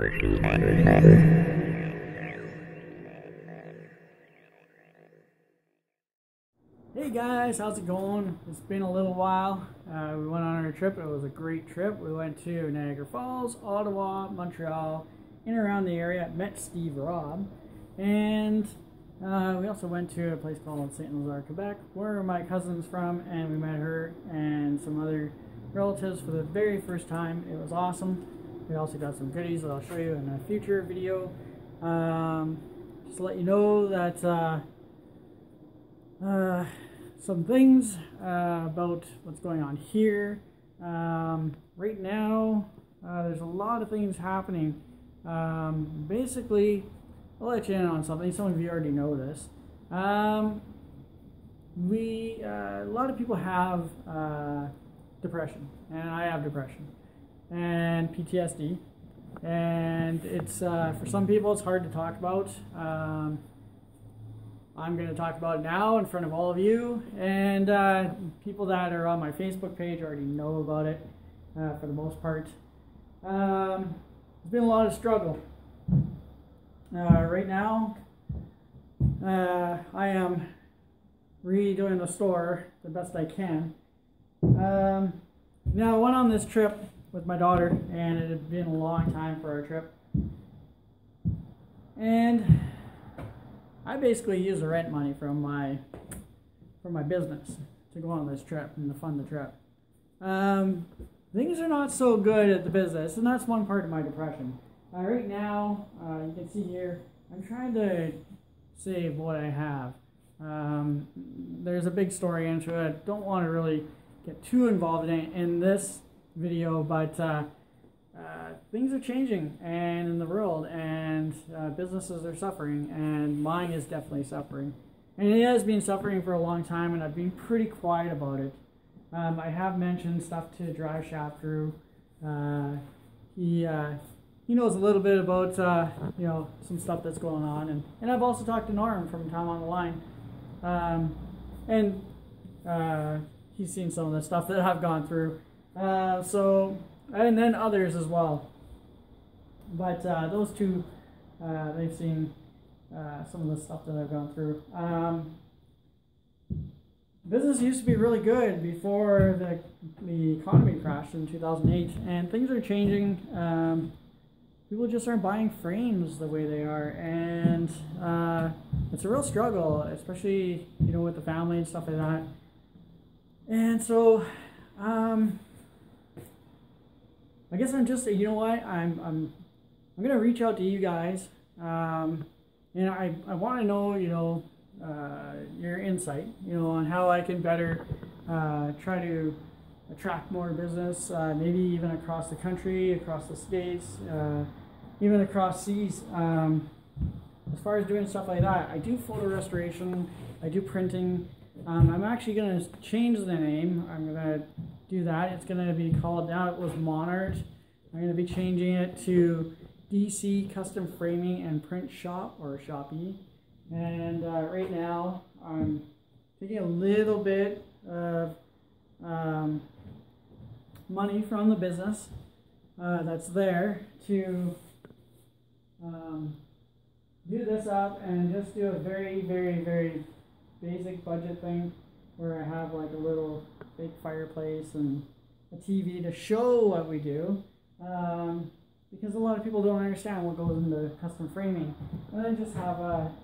Hey guys, how's it going? It's been a little while. We went on our trip. It was a great trip. We went to Niagara Falls, Ottawa, Montreal, in and around the area. Met Steve Robb, and we also went to a place called St. Lazare, Quebec, where my cousin's from, and we met her and some other relatives for the very first time. It was awesome. We also got some goodies that I'll show you in a future video. Just to let you know that some things about what's going on here. Right now, there's a lot of things happening. Basically, I'll let you in on something. Some of you already know this. A lot of people have depression, and I have depression and PTSD, and it's for some people it's hard to talk about. I'm going to talk about it now in front of all of you, and people that are on my Facebook page already know about it for the most part. There's been a lot of struggle. Right now, I am redoing the store the best I can. Now, I went on this trip with my daughter, and it had been a long time for our trip. And I basically use the rent money from my business to go on this trip and to fund the trip. Things are not so good at the business, and that's one part of my depression. Right now, you can see here, I'm trying to save what I have. There's a big story into it. Don't want to really get too involved in this video, but things are changing and in the world, and businesses are suffering, and mine is definitely suffering. And it has been suffering for a long time, and I've been pretty quiet about it. I have mentioned stuff to Drive Shaft Drew. He knows a little bit about some stuff that's going on, and I've also talked to Norm from Time on the Line, and he's seen some of the stuff that I've gone through. And then others as well. But those two, they've seen some of the stuff that I've gone through. Business used to be really good before the economy crashed in 2008, and things are changing. People just aren't buying frames the way they are, and it's a real struggle, especially with the family and stuff like that. And so I guess I'm just, I'm gonna reach out to you guys, and I want to know, your insight, on how I can better try to attract more business, maybe even across the country, across the states, even across seas. As far as doing stuff like that, I do photo restoration, I do printing. I'm actually gonna change the name. I'm gonna do that. It's going to be called, now it was Monarch. I'm going to be changing it to DC Custom Framing and Print Shop, or Shoppy. And right now I'm taking a little bit of money from the business that's there to do this up and just do a very, very, very basic budget thing, where I have like a little big fireplace and a TV to show what we do, because a lot of people don't understand what goes into custom framing. And then just have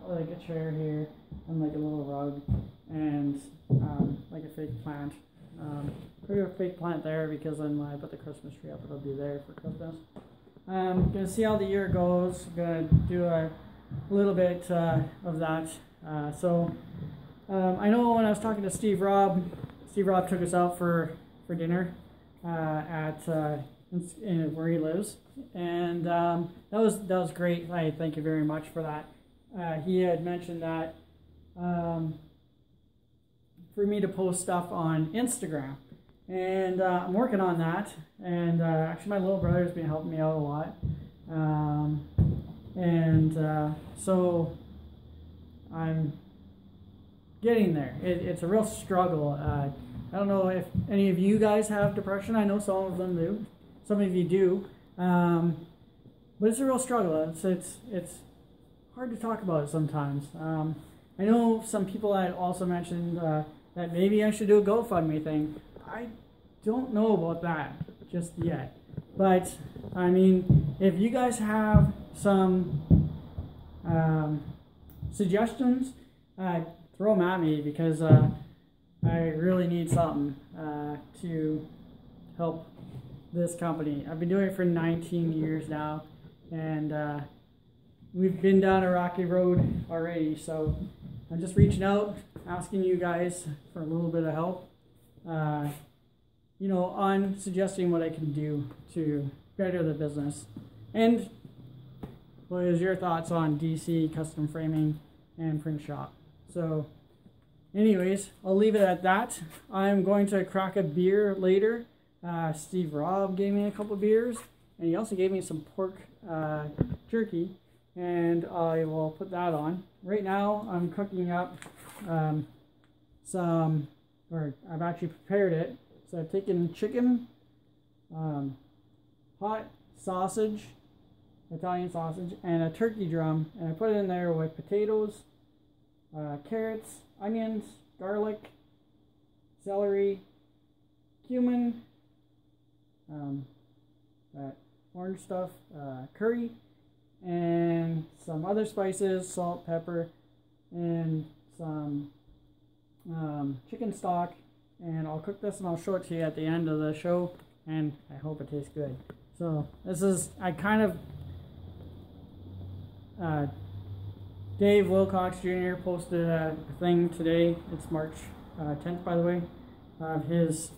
like a chair here and like a little rug and like a fake plant. Put a fake plant there, because then when I put the Christmas tree up, it'll be there for Christmas. I'm gonna see how the year goes. I'm gonna do a little bit of that. I know when I was talking to Steve Robb took us out for dinner at where he lives, and that was great. I thank you very much for that. He had mentioned that for me to post stuff on Instagram, and I'm working on that. And actually, my little brother's been helping me out a lot, so I'm getting there. It's a real struggle. I don't know if any of you guys have depression. I know some of them do. Some of you do. but it's a real struggle. It's hard to talk about it sometimes. I know some people had also mentioned that maybe I should do a GoFundMe thing. I don't know about that just yet. But, I mean, if you guys have some suggestions, throw them at me, because I really need something to help this company. I've been doing it for 19 years now, and we've been down a rocky road already, so I'm just reaching out, asking you guys for a little bit of help, you know, on suggesting what I can do to better the business. And what is your thoughts on DC custom framing and print shop? So anyways, I'll leave it at that. I'm going to crack a beer later. Steve Robb gave me a couple beers, and he also gave me some pork jerky, and I will put that on. Right now I'm cooking up I've actually prepared it. So I've taken chicken, hot sausage, Italian sausage, and a turkey drum, and I put it in there with potatoes, carrots, onions, garlic, celery, cumin, that orange stuff, curry, and some other spices, salt, pepper, and some chicken stock. And I'll cook this and I'll show it to you at the end of the show, and I hope it tastes good. So this is, Dave Wilcox Jr. posted a thing today. It's March 10th, by the way, of his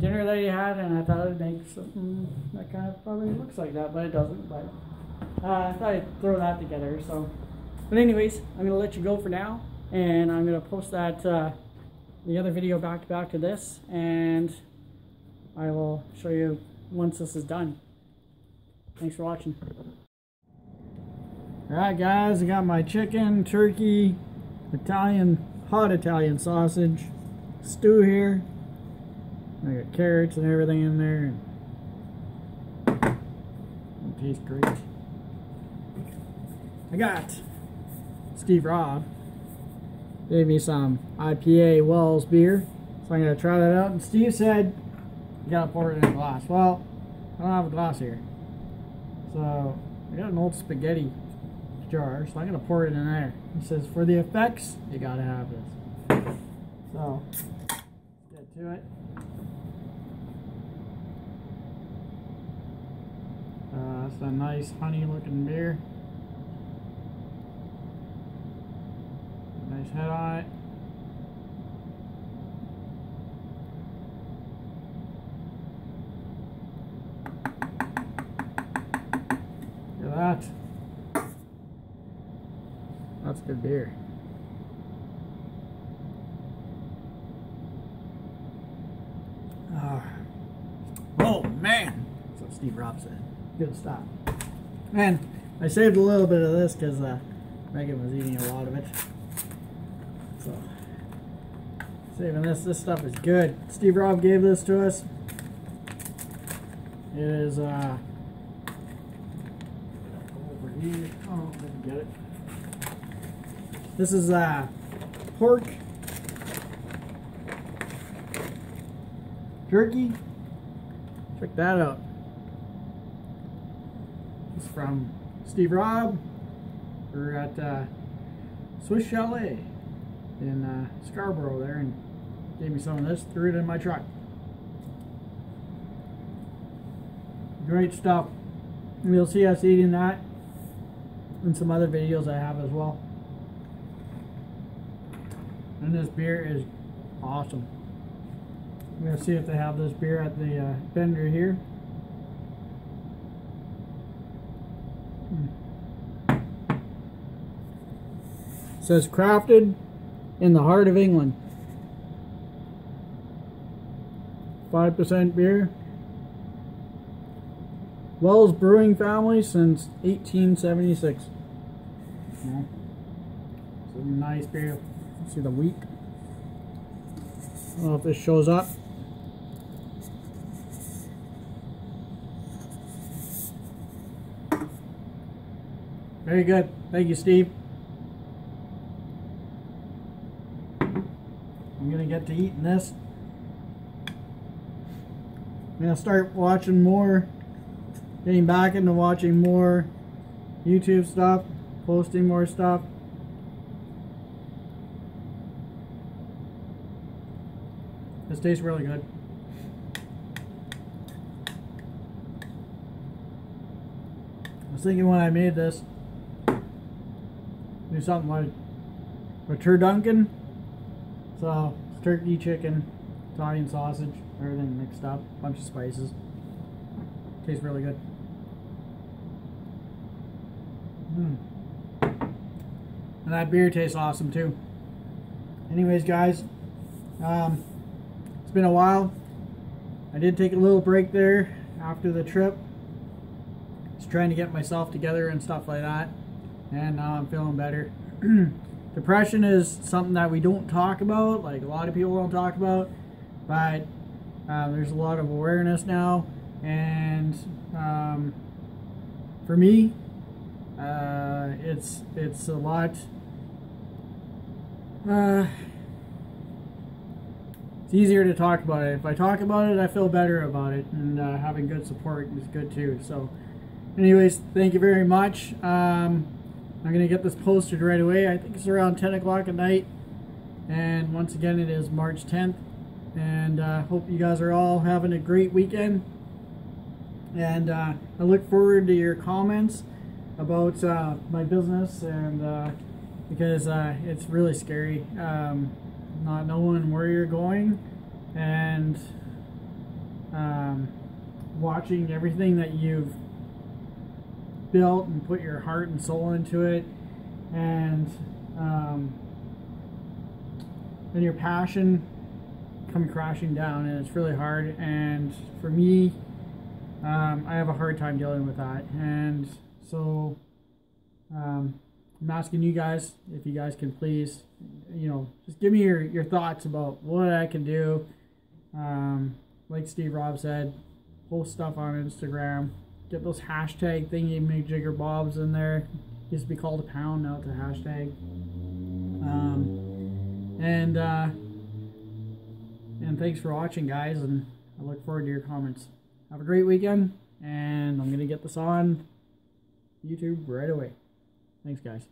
dinner that he had, and I thought it'd make something that kind of probably looks like that, but it doesn't. But I thought I'd throw that together. So, but anyways, I'm gonna let you go for now, and I'm gonna post that the other video back to this, and I will show you once this is done. Thanks for watching. Alright guys, I got my chicken, turkey, hot Italian sausage, stew here. I got carrots and everything in there. It tastes great. I got Steve Robb gave me some IPA Wells beer, so I'm going to try that out. And Steve said you got to pour it in a glass. Well, I don't have a glass here, so I got an old spaghetti jar, so I'm going to pour it in there. He says for the effects you got to have this. So let's get to it. That's a nice honey looking beer. Nice head on it. Look at that. That's good beer. Oh man, that's what Steve Robb said. Good stuff. And I saved a little bit of this because Megan was eating a lot of it. So, saving this stuff is good. Steve Robb gave this to us. It is, over here. Oh, I didn't get it. This is, pork, jerky. Check that out. It's from Steve Robb. We're at, Swiss Chalet in Scarborough there, and gave me some of this, threw it in my truck. Great stuff. And you'll see us eating that in some other videos I have as well. And this beer is awesome. I'm going to see if they have this beer at the vendor here. It says crafted in the heart of England. 5% beer. Wells Brewing family since 1876. Yeah. It's a nice beer. See the wheat. I don't know if this shows up. Very good. Thank you, Steve. I'm gonna get to eating this. I'm gonna start watching more, getting back into watching more YouTube stuff, posting more stuff. This tastes really good. I was thinking when I made this, do something like a turducken. So it's turkey, chicken, Italian sausage, everything mixed up, bunch of spices. Tastes really good. And that beer tastes awesome too. Anyways, guys, it's been a while. I did take a little break there after the trip. Just trying to get myself together and stuff like that. And now I'm feeling better. Depression is something that we don't talk about, like a lot of people don't talk about, but there's a lot of awareness now, and for me, it's a lot. It's easier to talk about it. If I talk about it, I feel better about it, and having good support is good too. So, anyways, thank you very much. I'm going to get this posted right away. I think it's around 10 o'clock at night. And once again, it is March 10th. And I hope you guys are all having a great weekend. And I look forward to your comments about my business. And because it's really scary not knowing where you're going. And watching everything that you've built and put your heart and soul into it, and your passion come crashing down, and it's really hard. And for me, I have a hard time dealing with that, and so I'm asking you guys if you guys can please, just give me your thoughts about what I can do. Like Steve Rob said, post stuff on Instagram. Get those hashtag thingy majigger bobs in there. Used to be called a pound, now it's a hashtag. And thanks for watching, guys, and I look forward to your comments. Have a great weekend, and I'm gonna get this on YouTube right away. Thanks, guys.